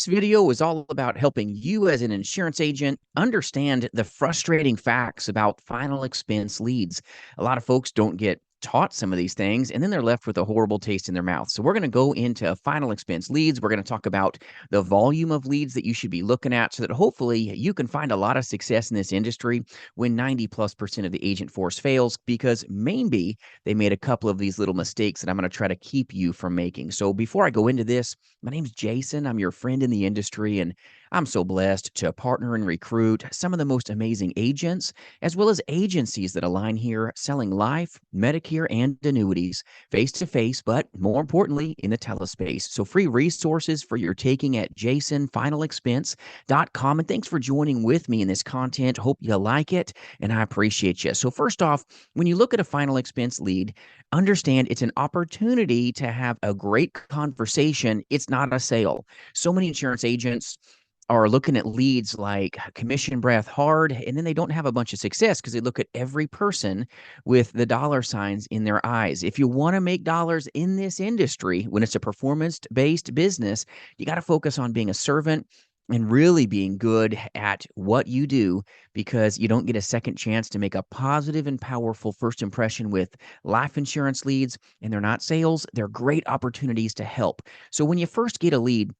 This video is all about helping you as an insurance agent understand the frustrating facts about final expense leads. A lot of folks don't get taught some of these things, and then they're left with a horrible taste in their mouth. So we're going to go into final expense leads. We're going to talk about the volume of leads that you should be looking at so that hopefully you can find a lot of success in this industry when 90+% of the agent force fails, because maybe they made a couple of these little mistakes that I'm going to try to keep you from making. So before I go into this, my name's Jason. I'm your friend in the industry, and I'm so blessed to partner and recruit some of the most amazing agents, as well as agencies that align here selling life, Medicare, and annuities face to face, but more importantly, in the telespace. So, free resources for your taking at jasonfinalexpense.com. And thanks for joining with me in this content. Hope you like it, and I appreciate you. So, first off, when you look at a final expense lead, understand it's an opportunity to have a great conversation. It's not a sale. So many insurance agents are looking at leads like commission breath hard, and then they don't have a bunch of success because they look at every person with the dollar signs in their eyes. If you want to make dollars in this industry, when it's a performance-based business, you got to focus on being a servant and really being good at what you do, because you don't get a second chance to make a positive and powerful first impression with life insurance leads. And they're not sales, they're great opportunities to help. So when you first get a lead,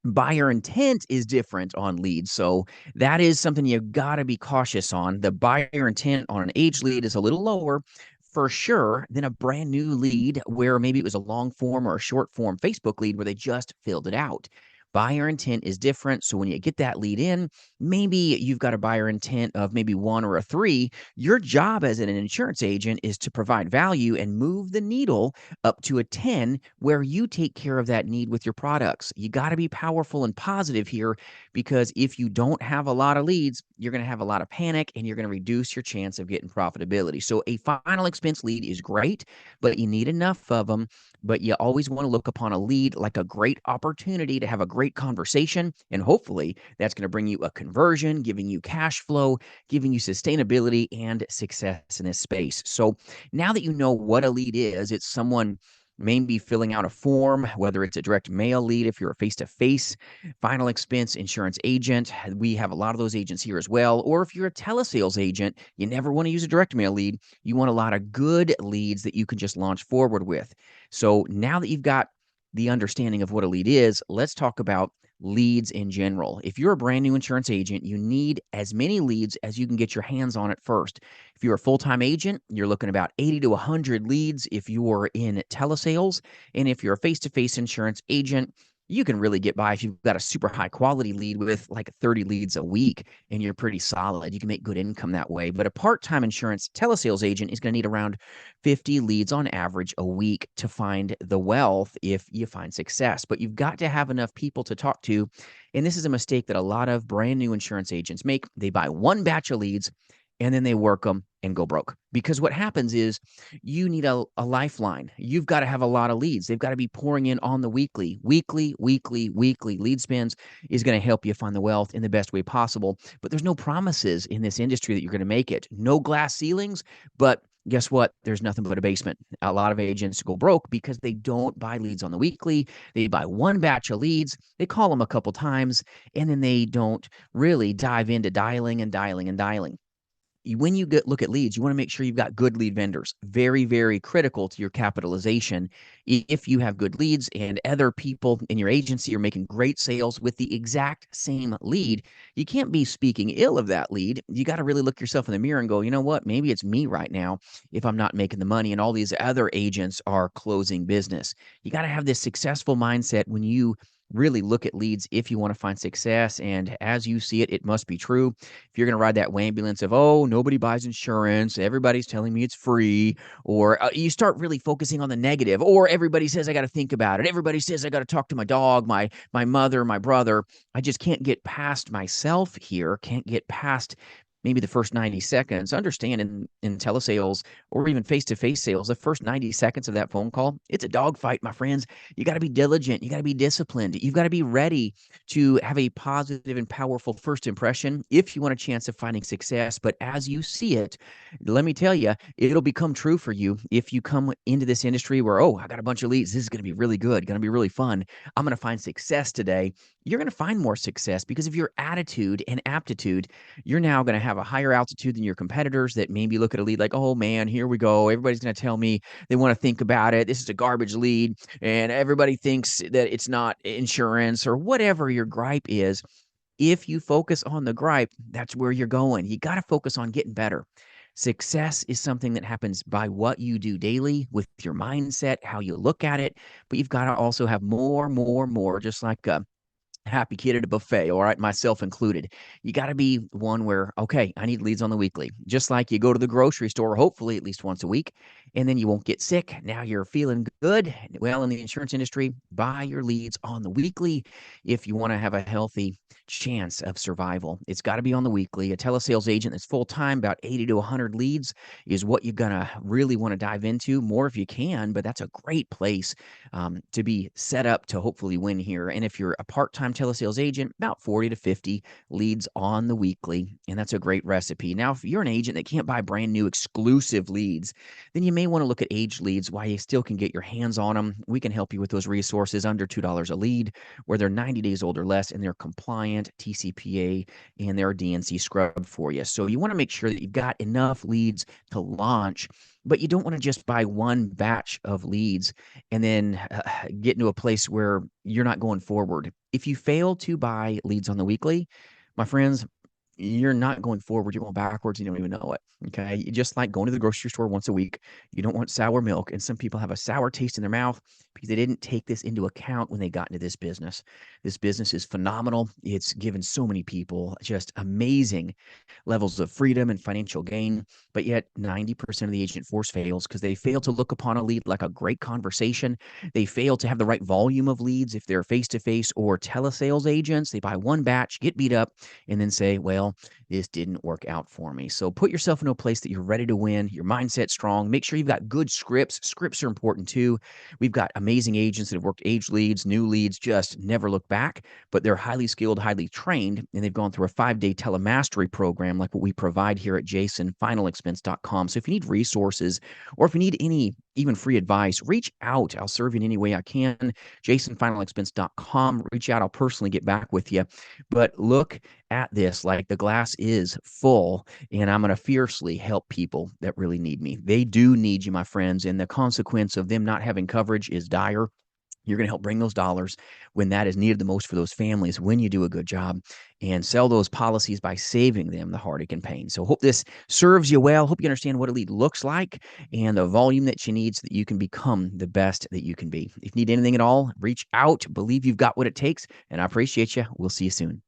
buyer intent is different on leads. So that is something you got to be cautious on. The buyer intent on an age lead is a little lower for sure than a brand new lead where maybe it was a long form or a short form Facebook lead where they just filled it out. Buyer intent is different. So when you get that lead in, maybe you've got a buyer intent of maybe 1 or a 3. Your job as an insurance agent is to provide value and move the needle up to a 10, where you take care of that need with your products. You got to be powerful and positive here, because if you don't have a lot of leads, you're going to have a lot of panic and you're going to reduce your chance of getting profitability. So a final expense lead is great, but you need enough of them. But you always want to look upon a lead like a great opportunity to have a great conversation. And hopefully that's going to bring you a conversion, giving you cash flow, giving you sustainability and success in this space. So now that you know what a lead is, it's someone maybe filling out a form, whether it's a direct mail lead, if you're a face-to-face final expense insurance agent. We have a lot of those agents here as well. Or if you're a telesales agent, you never want to use a direct mail lead. You want a lot of good leads that you can just launch forward with. So now that you've got the understanding of what a lead is, let's talk about leads in general. If you're a brand new insurance agent, you need as many leads as you can get your hands on at first. If you're a full-time agent, you're looking about 80 to 100 leads if you're in telesales. And if you're a face-to-face insurance agent, you can really get by if you've got a super high quality lead with like 30 leads a week and you're pretty solid. You can make good income that way. But a part-time insurance telesales agent is going to need around 50 leads on average a week to find the wealth if you find success. But you've got to have enough people to talk to. And this is a mistake that a lot of brand new insurance agents make. They buy one batch of leads and then they work them and go broke. Because what happens is you need a lifeline. You've got to have a lot of leads. They've got to be pouring in on the weekly lead spends is going to help you find the wealth in the best way possible. But there's no promises in this industry that you're going to make it. No glass ceilings, but guess what? There's nothing but a basement. A lot of agents go broke because they don't buy leads on the weekly. They buy one batch of leads, they call them a couple times, and then they don't really dive into dialing and dialing and dialing. When you look at leads, you want to make sure you've got good lead vendors. Very, very critical to your capitalization. If you have good leads and other people in your agency are making great sales with the exact same lead, you can't be speaking ill of that lead. You got to really look yourself in the mirror and go, you know what? Maybe it's me right now if I'm not making the money and all these other agents are closing business. You got to have this successful mindset when you really look at leads if you want to find success. And as you see it, it must be true. If you're going to ride that ambulance of, oh, nobody buys insurance, everybody's telling me it's free, or you start really focusing on the negative, or everybody says I got to think about it. Everybody says I got to talk to my dog, my mother, my brother. I just can't get past myself here, can't get past maybe the first 90 seconds. Understand in telesales or even face-to-face sales, the first 90 seconds of that phone call, it's a dogfight, my friends. You got to be diligent. You got to be disciplined. You've got to be ready to have a positive and powerful first impression if you want a chance of finding success. But as you see it, let me tell you, it'll become true for you if you come into this industry where, oh, I got a bunch of leads. This is going to be really good, going to be really fun. I'm going to find success today. You're going to find more success because of your attitude and aptitude. You're now going to have a higher altitude than your competitors that maybe look at a lead like, oh man, here we go. Everybody's going to tell me they want to think about it. This is a garbage lead. And everybody thinks that it's not insurance or whatever your gripe is. If you focus on the gripe, that's where you're going. You got to focus on getting better. Success is something that happens by what you do daily with your mindset, how you look at it. But you've got to also have more, just like happy kid at a buffet, all right, myself included. You got to be one where, okay, I need leads on the weekly. Just like you go to the grocery store, hopefully at least once a week, and then you won't get sick. Now you're feeling good. Well, in the insurance industry, buy your leads on the weekly if you want to have a healthy chance of survival. It's got to be on the weekly. A telesales agent that's full time, about 80 to 100 leads, is what you're going to really want to dive into more if you can, but that's a great place to be set up to hopefully win here. And if you're a part-time telesales agent, about 40 to 50 leads on the weekly, and that's a great recipe. Now, if you're an agent that can't buy brand new exclusive leads, then you may want to look at aged leads while you still can get your hands on them. We can help you with those resources under $2 a lead, where they're 90 days old or less, and they're compliant, TCPA, and they're DNC scrub for you. So you want to make sure that you've got enough leads to launch, but you don't want to just buy one batch of leads and then get into a place where you're not going forward. If you fail to buy leads on the weekly, my friends, you're not going forward. You're going backwards. You don't even know it. Okay. Just like going to the grocery store once a week, you don't want sour milk. And some people have a sour taste in their mouth because they didn't take this into account when they got into this business. This business is phenomenal. It's given so many people just amazing levels of freedom and financial gain. But yet 90% of the agent force fails because they fail to look upon a lead like a great conversation. They fail to have the right volume of leads if they're face-to-face or telesales agents. They buy one batch, get beat up, and then say, well, this didn't work out for me. So put yourself into a place that you're ready to win, your mindset strong. Make sure you've got good scripts. Scripts are important too. We've got amazing agents that have worked age leads, new leads, just never look back, but they're highly skilled, highly trained, and they've gone through a 5-day telemastery program like what we provide here at jasonfinalexpense.com. So if you need resources or if you need any even free advice, reach out. I'll serve you in any way I can. jasonfinalexpense.com. Reach out. I'll personally get back with you. But look at this like the glass is full, and I'm going to fiercely help people that really need me. They do need you, my friends, and the consequence of them not having coverage is dire. You're going to help bring those dollars when that is needed the most for those families when you do a good job, and sell those policies by saving them the heartache and pain. So hope this serves you well. Hope you understand what a lead looks like and the volume that you need so that you can become the best that you can be. If you need anything at all, reach out. Believe you've got what it takes, and I appreciate you. We'll see you soon.